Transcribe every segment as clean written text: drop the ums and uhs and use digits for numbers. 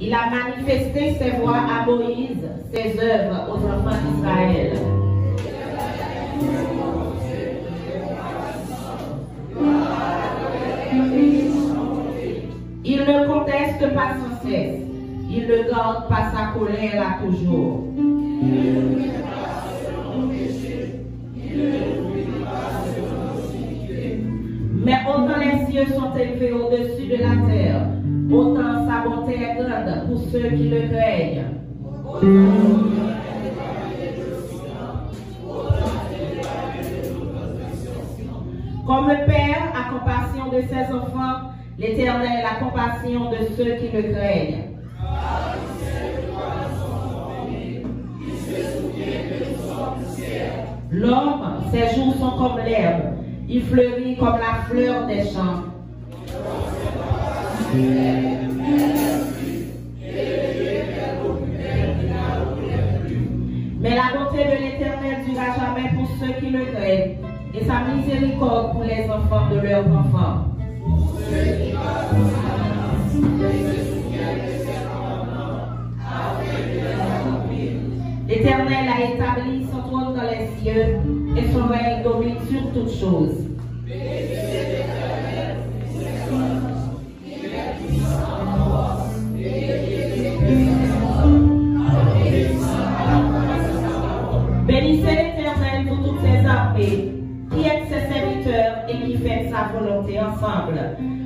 Il a manifesté ses voies à Moïse, ses œuvres aux enfants d'Israël. Il ne conteste pas sans cesse. Il ne garde pas sa colère à toujours. Mais autant les cieux sont élevés au-dessus de la terre, autant sa bonté est grande pour ceux qui le craignent. Comme le Père a compassion de ses enfants, l'Éternel a compassion de ceux qui le craignent. L'homme, ses jours sont comme l'herbe, il fleurit comme la fleur des champs. Mais la bonté de l'Éternel durera jamais pour ceux qui le craignent, et sa miséricorde pour les enfants de leurs enfants. L'Éternel a établi son trône dans les cieux, et son règne domine sur toutes choses. Bénissez l'Éternel pour toutes ses armées, qui aide ses serviteurs et qui fait sa volonté ensemble.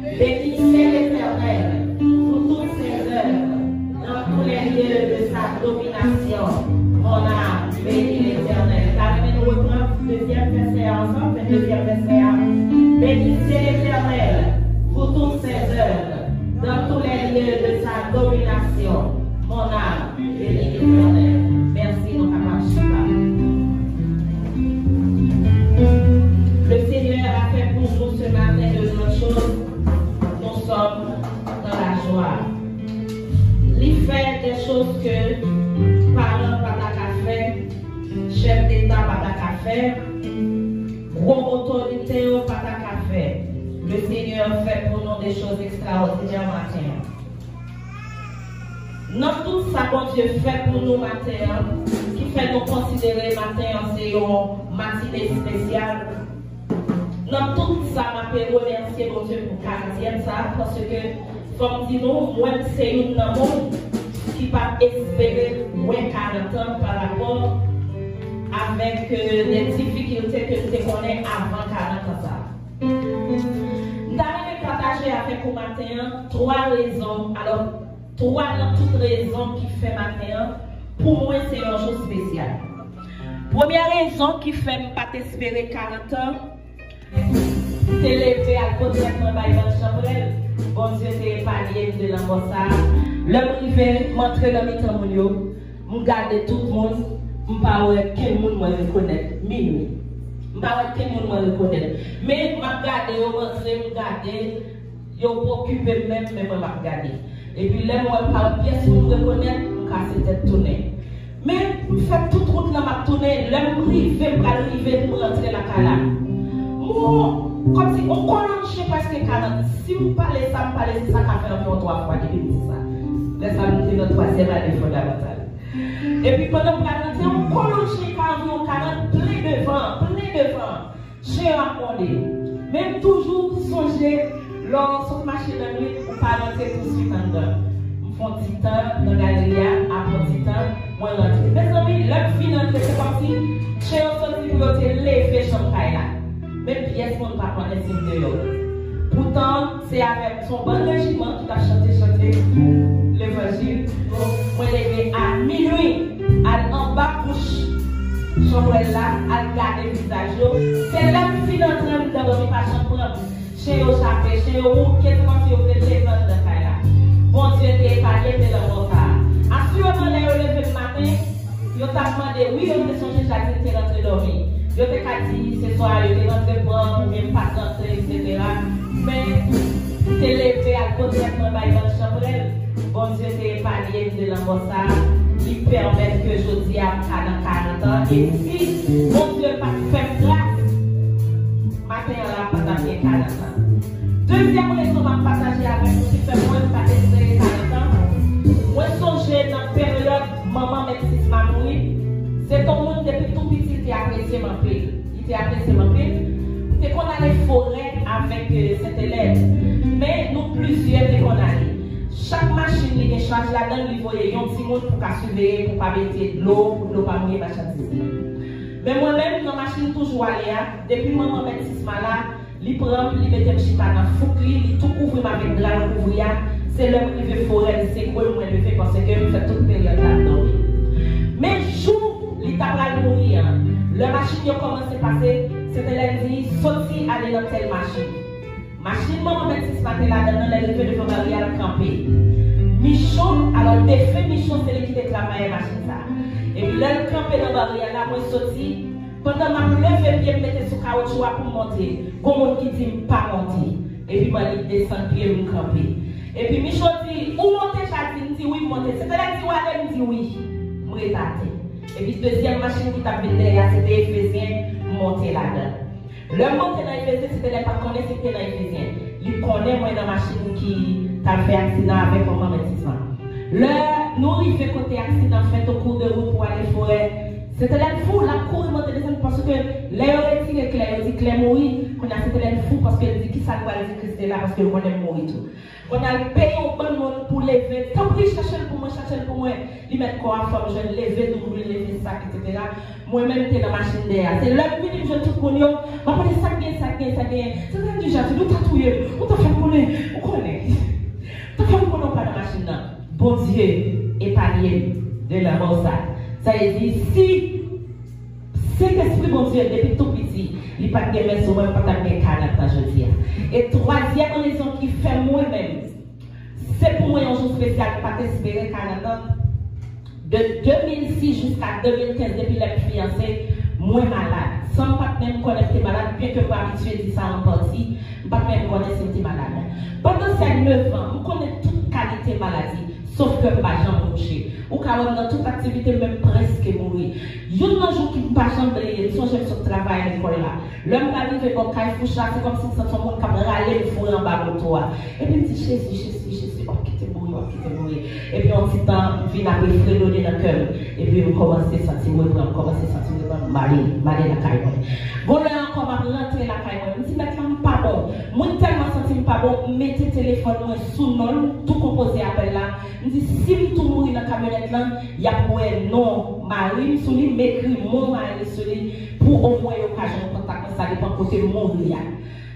Bénissez l'Éternel pour toutes ses œuvres, dans tous les lieux de sa domination. Mon âme, bénis l'Éternel. Car nous reprenons le deuxième verset ensemble, le deuxième verset. Bénissez l'Éternel pour toutes ses œuvres, dans tous les lieux de sa domination. Mon âme, bénis l'Éternel. Merci, mon papa Chiba. Le Seigneur a fait pour nous ce matin de grandes choses. Nous sommes dans la joie. Il fait des choses que parents pas qu'à faire, chef d'État pas qu'à faire, gros autorité pas qu'à faire. Le Seigneur fait pour nous des choses extraordinaires matin. Non tout ça bon Dieu fait pour nous matin, qui fait nous considérer matin c'est une matinée spéciale. Non tout ça m'a fait remercier mon Dieu pour 40e ça parce que comme dit nous, moi c'est une monde qui va espérer moins 40 ans par rapport avec les difficultés que nous connaissons avant 40 ans ça. Nous allons partager avec vous matin 3 raisons. Alors 3 dans toutes raisons qui fait matin, pour moi c'est un jour spécial. Première raison qui fait ne pas espérer 40 ans, c'est levé à côté de mon chambrel. Bon Dieu, c'est palier de l'ambassade. Le privé, m'entrer dans mes tamounios, m'garder tout le monde, m'parler quel monde me reconnaît, minuit. M'parler quel monde me reconnaît. Mais m'garder, m'garder, yo m'occuper même, mais m'garder. Et puis là, moi, par pièce, me reconnaître, m'casser tête tourner. Mais fait toute route là, m'a tourné, là, m'rivé, m'arriver, m'rentrer la cala. Comme si on connaît presque 40. Si vous parlez ça, vous parlez ça, ça fait environ 3 fois depuis ça. Laissez-moi dire notre 3e année fondamentale. Et puis pendant que on connaît environ 40, plein devant, chez Raconde. Même toujours songer, lorsqu'on marche dans la nuit, on parle tout de suite en dedans. On fait un petit temps dans la galerie, après un petit temps, moi rentre. Mes amis, l'homme finance, c'est comme si chez on sorti pour lever champagne là. Même pièce qu'on ne va pas connaître de pourtant, c'est avec son bon régiment qu'il a chanté l'évangile. Moi, levé à minuit, en bas couche, chambre là, à garder le visage. C'est là que je suis en train de dormir par chambre. Chez eux, chapé, chez eux, qu'est-ce qu'on fait les gens de là. Bon Dieu, t'es épargné de leur retard. Assurément, les relevés le matin, ils ont demandé, oui, on peut changer chaque jour, t'es rentré dormir. Je te dit ce soir, je te rentré prendre, ou même pas rentrer, etc. Mais, t'es levé à côté de mon bail dans le chambrel. Bon Dieu, t'es palier de l'ambassade qui permet que je dis à 40 ans. Et si mon Dieu pas fait grâce, matin là, pendant 40 ans. Deuxième raison, je vais partager avec vous. apprécié ma paix. Il était apprécié ma paix. C'est qu'on allait forêt avec cet élève. Mais nous plusieurs, c'est qu'on allait. Chaque machine qui est chargée là-dedans, il voyait un petit monde pour surveiller, pour ne pas mettre de l'eau, pour ne pas mouiller marchandise. Mais moi-même, dans la machine toujours allée, depuis mon moment là, il prend, il met le chita dans le fouc, il tout couvre avec de la couvrir. C'est l'homme qui fait forêt, c'est quoi moi je fais parce que je fais toute période là-dedans. Mais jour, il t'a pas mourir. La machine a commencé à passer, c'était lundi, sorti aller dans telle machine. Machine, maman, met ce matin là-dedans, elle est devant Marie à camper. Michon, alors, le défait Michon, c'est lui qui travaille la machine. Et puis, là, le campé dans Marie, là, moi, sorti. Pendant ma levé pied, je mettais sous caoutchouc pour monter. Comme on qui dit, pas monter. Et puis, je descends pied, je camper. Et puis, Michon dit, où monter, Chadine? dit oui, monter. C'était là, dit, ouais, dit oui. Je me retardé. Et puis, deuxième machine qui t'a derrière, c'était Ephésien, monter là-dedans. Le monter dans Ephésien, c'était les pas connaître, c'était dans Ephésien. Il connaît, moi, dans la machine qui t'a fait accident avec mon investissement. Nous arrivons côté accident fait au cours de route pour aller forêt. C'était la fou, la cour est montée descendre parce que l'air est tiré clair, il dit clair mourir. On a c'était la fou parce qu'elle dit qui ça doit dire que c'était là parce que on aime mourir tout. On a payé au bon monde pour lever. Tant pis, chercher pour moi, il met quoi à forme, je lever, d'ouvrir, lever sac, etc. Moi-même, j'étais dans la machine derrière. C'est l'autre minute, je tout le monde, je vais ça bien. C'est ça déjà, tu dois tatouer, on t'a fait connaître, on connaît. Tu fais qu'on n'a pas de machine là. Bon Dieu, épargné de la mort ça. Ça veut dire, si cet esprit bon Dieu, depuis tout petit, il n'y a pas de guerre sur moi, il n'y a pas de guerre dans je dis. Et troisième raison qui fait moi-même, c'est pour moi un jour spécial, pas espérer Canada. De 2006 jusqu'à 2015, depuis la fiancée, moi malade. Sans pas même connaître que malade, bien que je habitué à ça en partie, je pas même connaître que j'étais malade. Pendant ces 9 ans, je connais toute qualité maladie. Sauf que je ne peux pas bouger. Ou quand dans toute activité, même presque mourir. Il y a un jour qui ne peut pas changer, soit j'aime sur le travail à l'école là. L'homme qui arrive, bon, quand il faut chasser, c'est comme si ça soit mon camarade, il faut en bas de toi. Et puis il me dit, Jésus, oh, qui t'est mourir. Et puis on dit, il vient après fredonner dans le cœur. Et puis on commence à sentir, on commence à sentir, mal la caille. Bon, là encore, on va rentrer la caille. Je me dis, maintenant, pas bon. Moi, tellement senti pas bon, mettez le téléphone sous nom, tout composé appel là. Je dis, si je tout mourir dans la camionnette là, il y a pour non, Marie sur lui, m'écrit mon mari sur lui, pour au moins l'occasion de contact, ça dépend côté mon lien.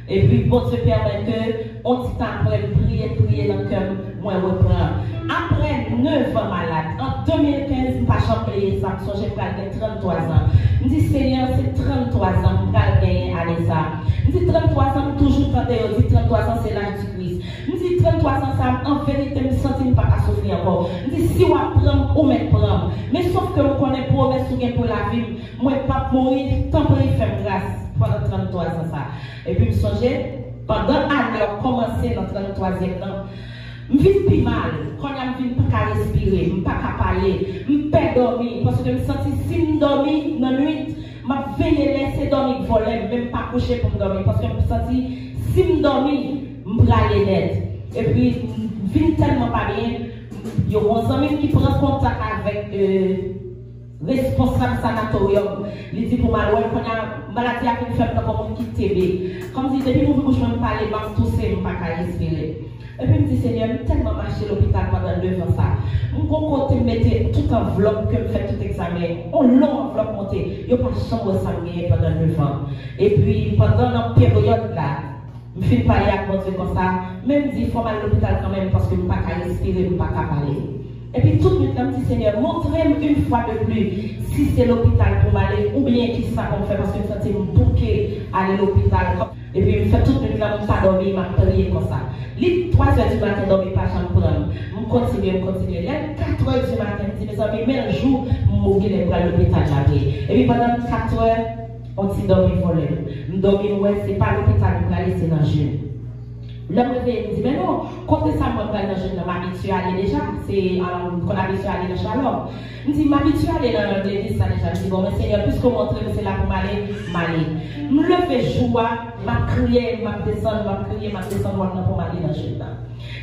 Et puis, bon Dieu permet que, on dit après, prier dans le cœur, moi, reprendre. Après 9 ans malade, en 2015, je n'ai pas chambré ça, j'ai pris 33 ans. Je dis, Seigneur, c'est 33 ans, je vais gagner à ça. Je dis, 33 ans, toujours quand je dis 33 ans, c'est l'âge du Christ. Je dis, 33 ans, ça, en vérité, je me sens pas à souffrir encore. Je dis, si on prend, on met prendre. Mais sauf que je connais promesse pour la vie, moi, je ne vais pas mourir, tant que je fais grâce pendant 33 ans. Ça. Et puis, je me songeais, pendant l'année, on commencé dans 33e an. Je vis plus mal, quand je ne peux pas respirer, je ne peux pas parler, je ne peux pas dormir, parce que je me sens si je dors dans la nuit, je vais laisser dormir voler, même pas coucher pour me dormir, parce que je me sens si je dors, je vais aller net. Et puis, je vis tellement pas bien, il y a un ami qui prend contact avec responsable sanatorium. Il dit pour moi, quand il y a maladie à une femme comme qui TB. Comme si depuis que je me parle, je me tousser, je ne peux pas respirer. Et puis, je me dis, Seigneur, je tellement marché à l'hôpital pendant 2 ans. Je me côté mettre toute enveloppe que je fais tout examen. On l'a enveloppe montée. Je n'ai pas de chambre sanguine pendant 9 ans. Et puis, pendant la période là, je ne fais pas aller à mon Dieu comme ça. Même dit, il faut aller à l'hôpital quand même parce que je ne peux pas respirer, je ne peux pas parler. Et puis, tout le temps, je dis, Seigneur, montrez-moi une fois de plus si c'est l'hôpital pour m'aller ou bien qui ça qu'on fait parce que je me sens bouqué à aller à l'hôpital. Et puis, je fais tout le temps, je ne pas dormir, je ne prier comme ça. Les 3 heures du matin, je ne dormais pas, je me continue. Il y a 4 heures du matin, je me dis, mes amis, mais un jour, je me suis à l'hôpital. Et puis, pendant 4 heures, on s'est dormi volé. Je dormi, ouais, ce n'est pas l'hôpital pour aller, c'est dans le jeûne. L'homme me dit, mais non, quand ça, moi, dans le jeûne, je m'habitue à aller déjà. C'est qu'on habitue à aller dans Shalom. Je me dis, m'habitue à aller dans l'église, ça déjà. Je dis, bon, mais Seigneur, puisque vous montrez que c'est là pour m'aller. Je me lève joie, je crier, je descends, pour m'aller dans le jeûne.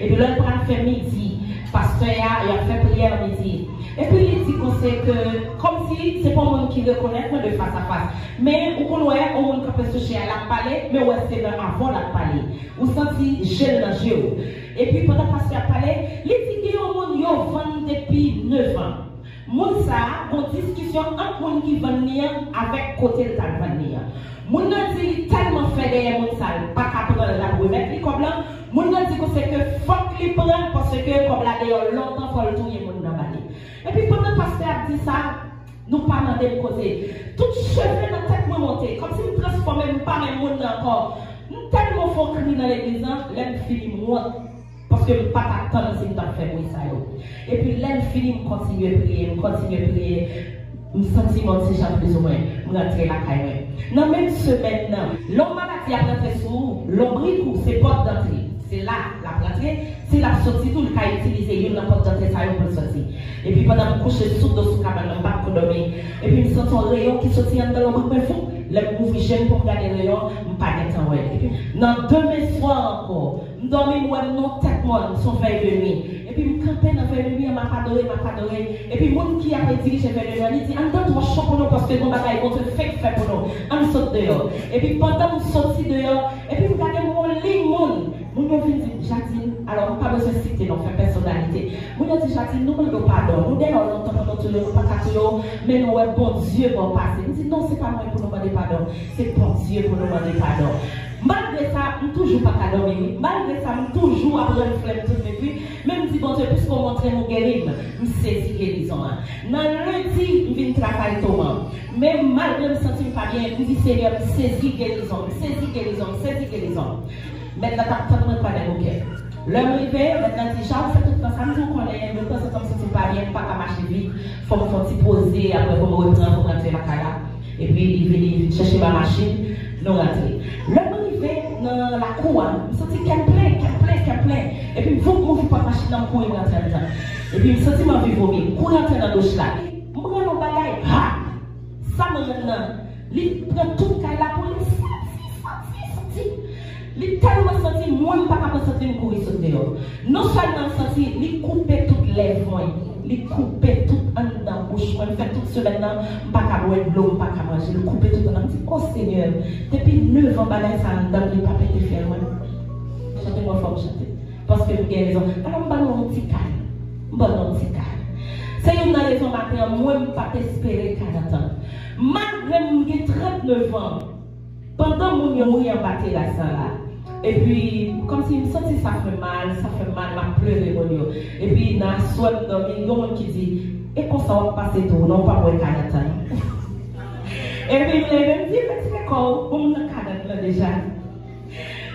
Et puis là, il prend faire midi. Pasteur il a fait prière midi. Et puis il dit qu'on sait que, comme si c'est pas un monde qui reconnaît de face à face. Mais on connaît un monde qui peut se chercher à la parler, mais ouais, c'est avant la parler. Ou senti gel dans le jeu. Et puis pendant que pasteur a parlé, il dit qu'il y a un monde qui vend depuis 9 ans. Moun ça, une discussion entre moun qui venir avec côté de ta venir. Moun nan dit tellement fait derrière moun ça, pas capable de la remettre comme là. Moun nan dit que c'est que faut qu'il prenne parce que comme là d'ailleurs longtemps faut le tourner moun nan balé. Et puis pendant que pasteur a dit ça, nous pas dans des côtés. Tout cheveux dans tête moi monter, comme si nous transformer pas même moun encore. Nous tellement faut crier dans l'église, l'aime fini moi. Parce que pas attendre si nous avons fait ça. Et puis là, je finis, je continue à prier, je sens mon petit genre plus ou moins, je rentre la caille. Dans la même semaine, l'homme maladie a rentré sous l'ombric, c'est porte d'entrée. C'est là, la rentrée, c'est la sortie, tout le cas utilisé, il y a une porte d'entrée, ça y est pour sortir. Et puis pendant que je couche sous le cabane, je ne pas dormir. Et puis je sens un rayon qui sortit dans l'ombric, mais fou. Le mouvement j'aime pour regarder le rayon, je ne pas de temps. Dans demain soir encore, je dormais, je non tête moi, son veille de nuit. Et puis je campais dans veille de nuit, je m'a pas adoré. Et puis le monde qui a dirigé vers le nuit, il dit, en tant que chaud pour nous, parce que nos bagailles vont se faire pour nous. On saute dehors. Et puis pendant que je sortis dehors, et puis je regardais mon lit, mon vient dire, Jacqueline, alors pas besoin de citer, non, faire personnalité. Mon dit, Jacqueline, nous ne pardon. Nous d'ailleurs, longtemps, nous pas capable, mais nous, bon Dieu, bon passé. Il dit, non, c'est pas moi pour nous demander pardon, c'est bon Dieu pour nous demander pardon. Malgré ça, je ne toujours pas qu'à dormir. Malgré ça, je toujours après une flemme toute mes vies. Même si bon Dieu, puisqu'on montre mon guérison, je saisis guérison. Dans le lundi, je viens travailler tout le monde. Mais malgré que je ne me sens pas bien, je dis Seigneur, je saisis guérison, je saisis guérison, je saisis guérison. Maintenant, tu n'as pas de bouquet. L'heure arrivée, maintenant, si j'ai fait tout ça, ça me dit qu'on est, mais quand ça ne pas bien, pas qu'à marcher vite, il faut me poser, après, pour me reprendre, pour rentrer la cala. Et puis, il vient chercher ma machine, nous rentrer. L'heure arrivée, dans la cour, je me sens qu'elle plein. Et puis, il faut que je pas machine dans le cour, et rentrer dedans. Et puis, je me sens que je vais vomir. Pour rentrer dans la douche là, je prends mon bagage, ça me rend. Il prend tout le cas là pour lui sortir. Il tellement senti, moi, je ne peux pas sentir courir sur dehors. Non seulement senti, il coupait toutes les voies, il coupait tout en dans la bouche, il fait tout ce maintenant, je ne peux pas boire de l'eau, je ne peux pas manger, il coupait tout en dans. Je dis, oh Seigneur, depuis 9 ans, ça en dans les papiers de fer. Chantez-moi fort, chanter. Parce que vous avez raison. Alors, je vais vous un petit calme. C'est une raison matin, moi, je ne peux pas espérer 40 ans. Malgré que j'ai 39 ans, pendant que je suis en bataille là, et puis, comme si je me sentais ça fait mal, je pleurais. Et puis, dans la soirée, il y a un monde qui dit, et qu'on s'en va passer tout, non pas pour 40 ans. Et puis, je me dis, petit école, pour me 40 ans déjà.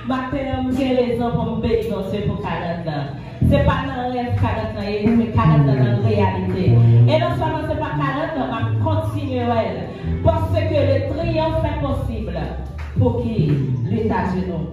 Matin, j'ai les enfants pour me bénir pour 40 ans. Ce n'est pas dans le rêve 40 ans, mais 40 ans dans la réalité. Et non seulement ce n'est pas 40 ans, mais continuer. Parce que le triomphe est possible pour qui l'État de nous.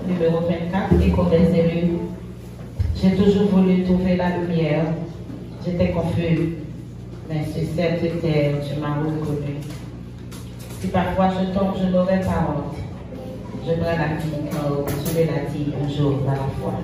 numéro 24, École des élus. J'ai toujours voulu trouver la lumière. J'étais confus, mais sur cette terre, tu m'as reconnu. Si parfois je tombe, je n'aurai pas honte. Je prends la vie quand tu me l'as dit un jour à la fois.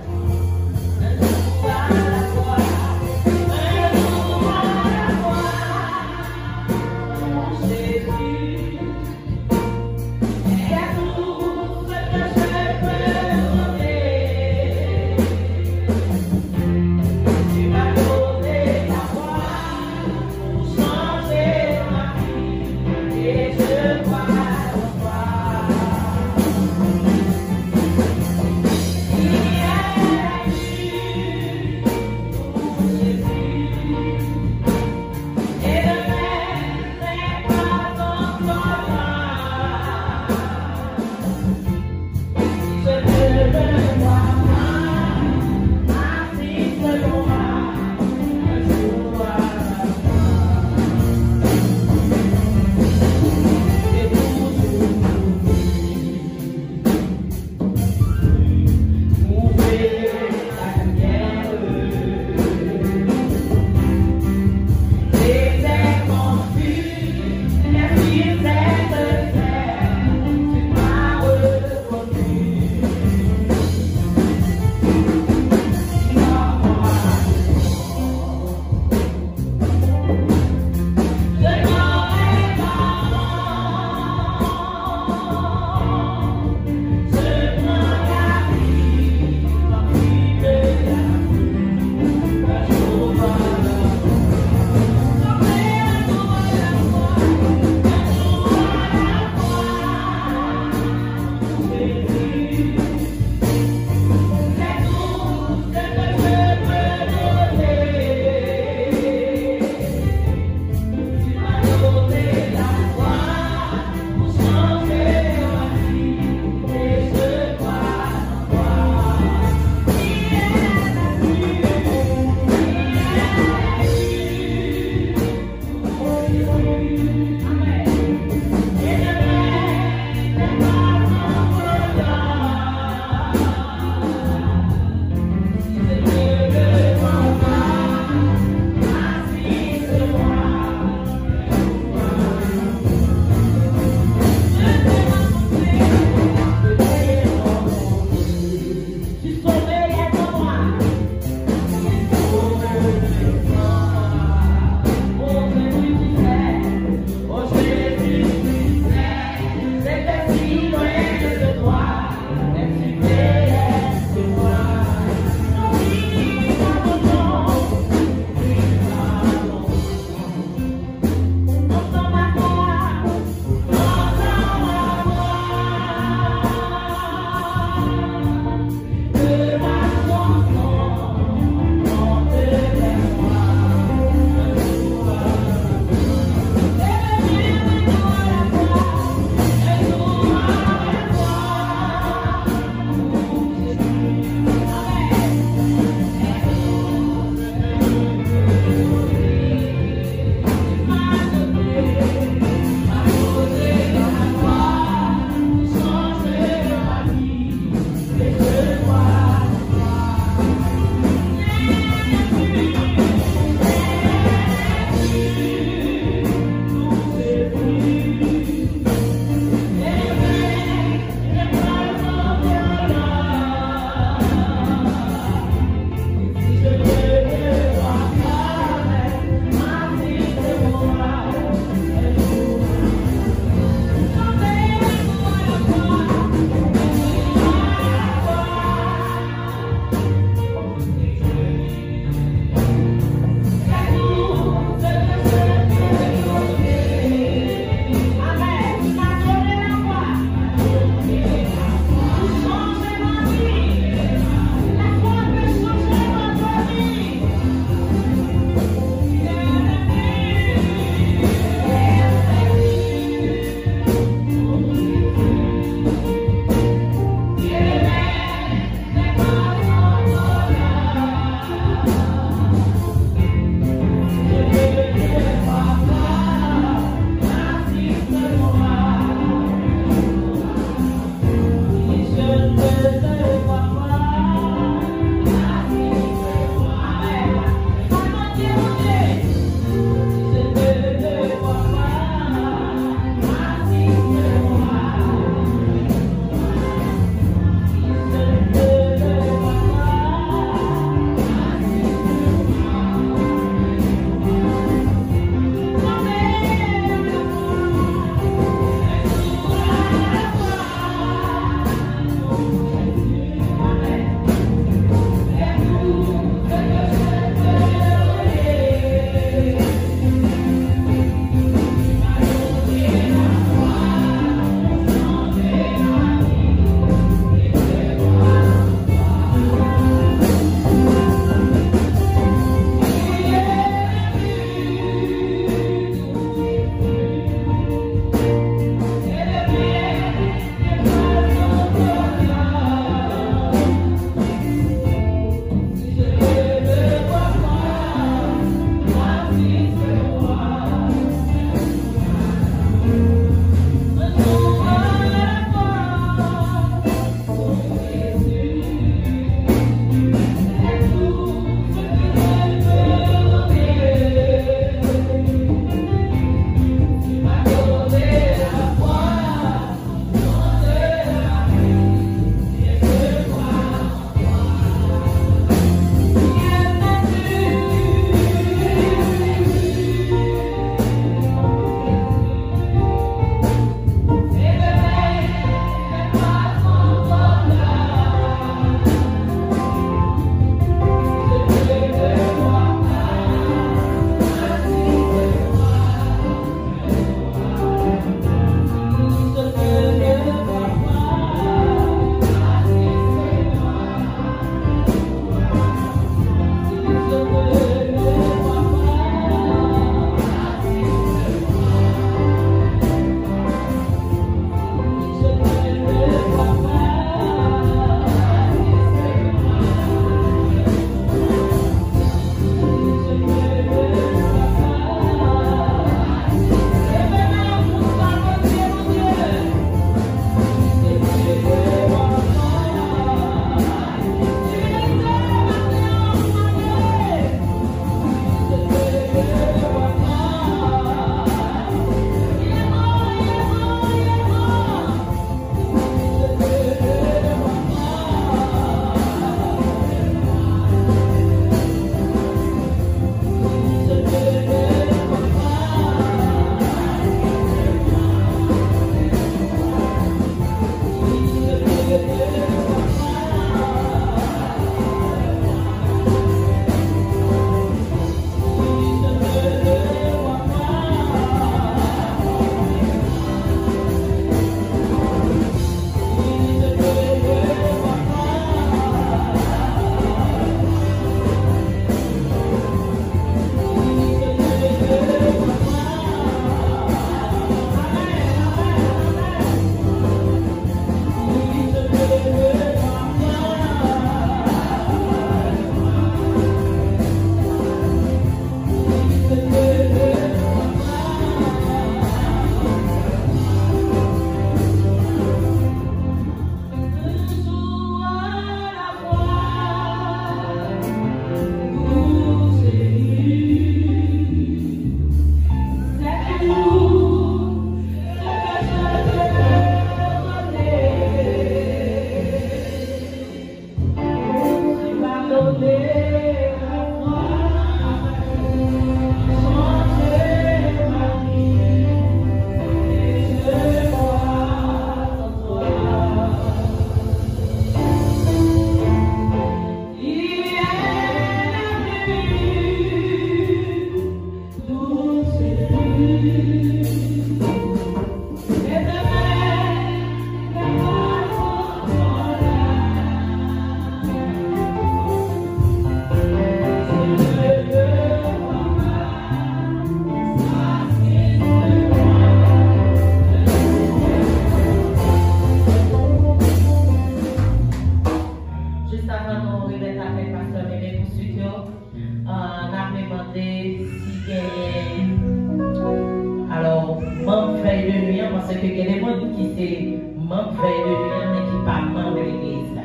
veille de nuit, mais qui pas membre de l'église.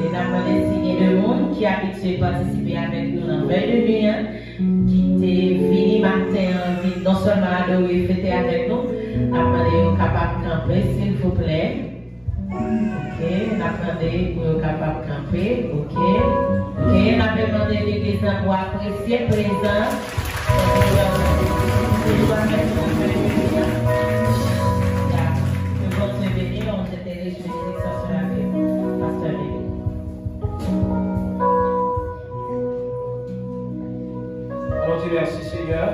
Et nous avons signé de monde qui a habitué à participer avec nous dans la veille de nuit, qui était venu matin, non seulement adorer, fêter avec nous, nous avons demandé capable de camper, s'il vous plaît. Ok, nous avons demandé pour capable de camper. Ok, ok, nous avons demandé à l'église pour apprécier le présent. Merci Seigneur.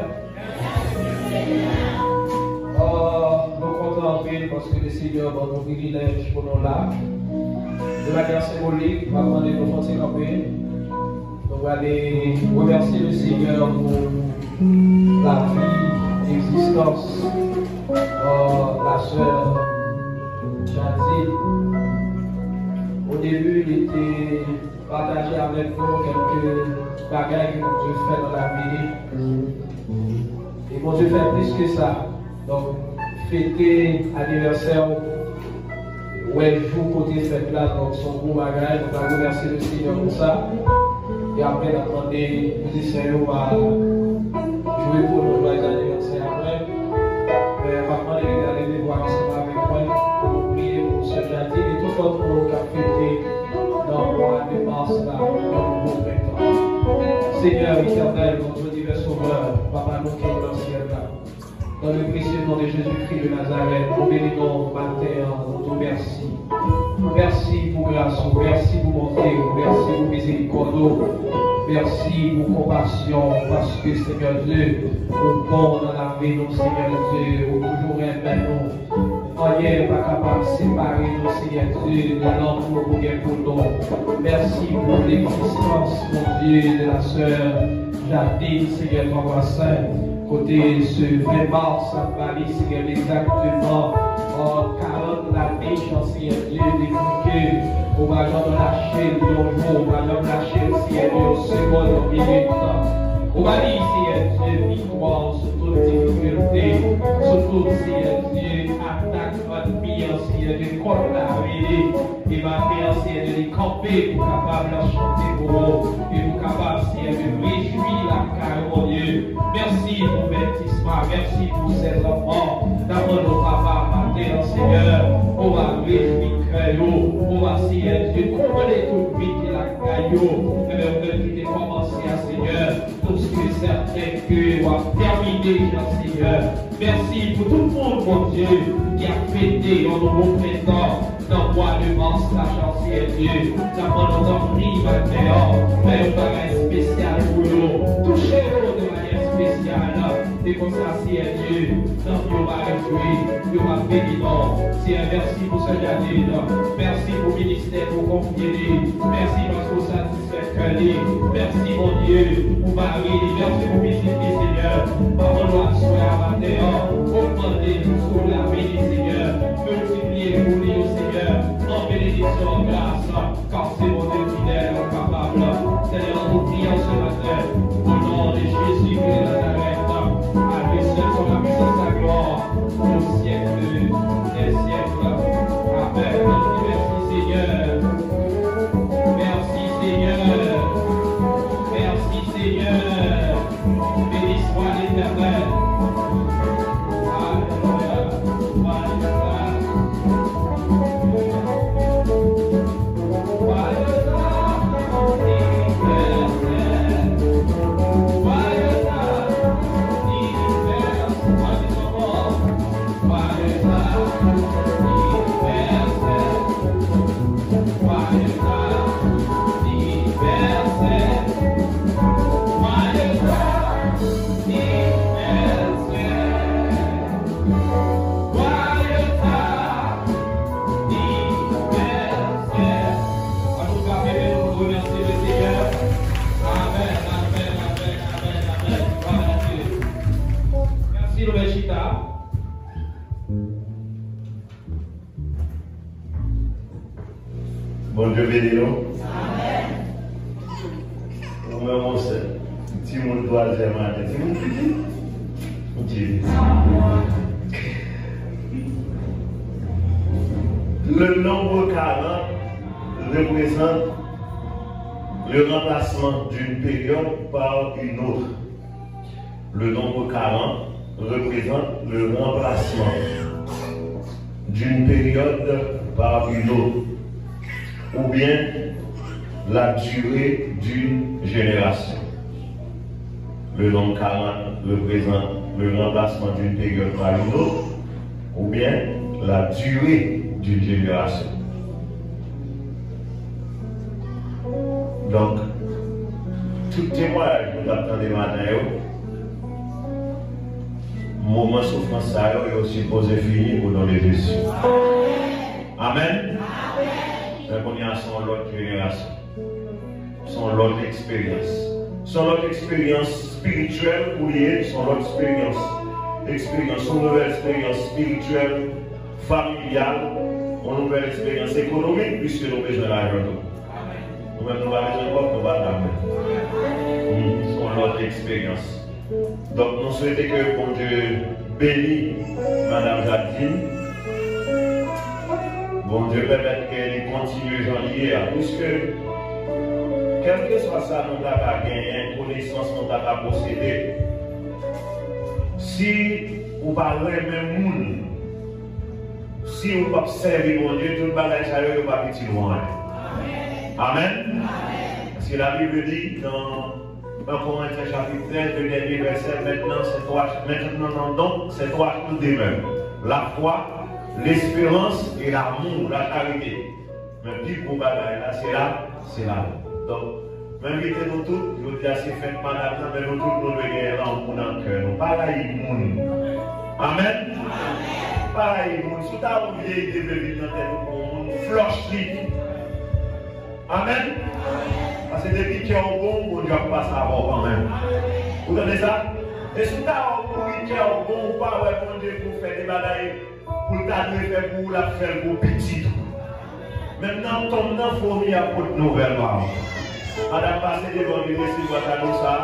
Nous comptons en paix parce que le Seigneur va nous privilège pour nous là. De manière symbolique, on va demander de nous faire camper. On va aller remercier le Seigneur pour la vie, l'existence de la sœur Jadine. Au début, il était partagé avec nous quelques bagages que mon Dieu fait dans la vie. Et mon Dieu fait plus que ça. Donc, fêter l'anniversaire, ouais, jour côté fête là, donc son gros bagage, on va remercier le Seigneur pour ça. Et après, d'attendre les musiciens, on va jouer pour nos joyeux anniversaires après. Mais vraiment, les gars, allez voir ensemble avec moi pour nous prier pour ce jardin et tout autre monde qui a fêté dans le mois de mars là, dans le nouveau printemps. Seigneur éternel, notre divin sauveur, Papa, nous qui sommes dans le ciel là. Dans le précieux nom de Jésus-Christ de Nazareth, nous bénissons matin, nous te merci. Merci pour grâce, merci pour bonté, merci pour miséricorde, merci pour compassion, parce que Seigneur Dieu, au bon dans la vie, nous Seigneur Dieu, au toujours aimer nous. Rien n'est pas capable de séparer nous, Seigneur Dieu, de l'amour pour nous. Merci pour l'existence, mon Dieu, de la sœur Jadine, Seigneur, ton Saint. Côté ce 20 mars, à Paris, Seigneur, exactement 40 années, Seigneur Dieu, depuis que on va lâcher le jour, on va lâcher le Seigneur Dieu, seconde, en minute. On va dire, Seigneur Dieu, victoire sur toute difficulté, sur toute, Seigneur Dieu, attaque, admire, Seigneur Dieu, contre la vie, et va faire, Seigneur Dieu, de camper pour capable de chanter pour vous, et pour capable, Seigneur Dieu, de réjouir la carrière, mon Dieu. Merci pour baptisme, merci pour ces enfants. D'abord, nos papas, matin, Seigneur, on va réjouir cœur, on va, Seigneur Dieu, combler tout vite la caillou, et bien, on veut commencer à Seigneur, tout ce que certains que on va terminer, Seigneur. Merci pour tout le monde, mon Dieu, qui a fêté en nouveau printemps dans le mois de mars, la chance, Dieu. D'abord, nous avons pris maintenant, mais on va être spécial pour nous. Touchez-nous de manière spéciale. Et comme ça, Dieu, dans nos réjouir, nous va bénir. Merci pour ce jardin. Merci pour le ministère, pour confier. Merci parce que vous satisfait. Merci, mon Dieu, pour Marie. Merci pour visiter, Seigneur. Parole-nous à soi à matin. Augmentez-nous sur la vie, Seigneur. Multipliez-vous, Seigneur. En bénédiction, en grâce. Car c'est mon Dieu fidèle, capable. Seigneur, nous prions ce matin. Au nom de Jésus de Nazareth. À lui seul sur la puissance de la gloire. Au siècle des siècles. Amen. Merci, Seigneur. Merci, Seigneur. Merci, Seigneur. Béni soit l'Éternel. Bon Dieu béni nous. Amen. Nous-mêmes on sait. Si mon troisième année, si mon petit. Le nombre 40 représente le remplacement d'une période par une autre. Le nombre 40 représente le remplacement d'une période par une autre, ou bien la durée d'une génération. Le nombre 40 représente le remplacement d'une période par une autre, ou bien la durée d'une génération. Donc, tout témoignage que nous attendons matin, moment souffrance ça est aussi posé fini pour dans les Jésus. Amen. Mais on y a son l'autre génération, son l'autre expérience. Son autre expérience spirituelle ou liée, son autre expérience, son nouvelle expérience spirituelle, familiale, une nouvelle expérience économique, puisque nous avons besoin d'argent. Nous-mêmes, nous avons besoin de quoi? Nous avons son autre expérience. Donc, nous souhaitons que bon Dieu bénisse Madame Jacqueline. Bon Dieu permette qu'elle continue janvier, puisque quel que soit ça, nous avons gagné, connaissance, nous avons possédé. Si vous parlez même monde, si vous ne observez mon Dieu, tout le bagage ça ne va pas petit loin. Amen. Parce que la Bible dit dans Corinthiens chapitre 13, le dernier verset, maintenant c'est trois choses demeurent. La foi, l'espérance et l'amour, la charité. Mais plus pour bagage là, c'est là. Donc, même si nous tous, je dis assez fait madame, mais nous tous, nous devons là dans le cœur. Nous pareil monde. Amen. Pareil monde. Si tu as oublié de vivre dans tel monde, flush. Amen. Parce que depuis qu'il y a un bon, on ne va pas savoir quand même. Vous entendez ça? Et si tu as oublié qu'il y a un bon, pas répondre pour faire des bagailles, pour t'admettre faire pour la faire pour petit. Maintenant, ton enfant, il y a pour de nouvelles mamans. Madame passé devant l'église, si vous avez ça,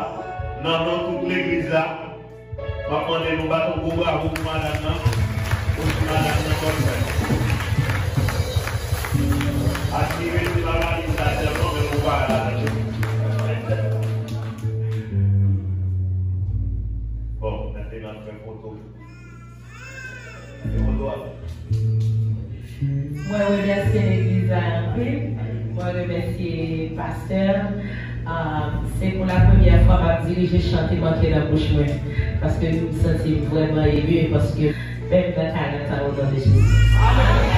dans toute l'église là, on va prendre nos bâtons pour bravo pour madame, pour madame notre frère. Attirer les malades, ils attendent, mais on va là. Bon, maintenant, on fait photo. Moi, je remercie l'église à un peu. Moi, je remercie le pasteur. C'est pour la première fois que je dirige chanter manquer la bouche. Parce que je me sens vraiment ému. Parce que même dans le Canada, on a des choses.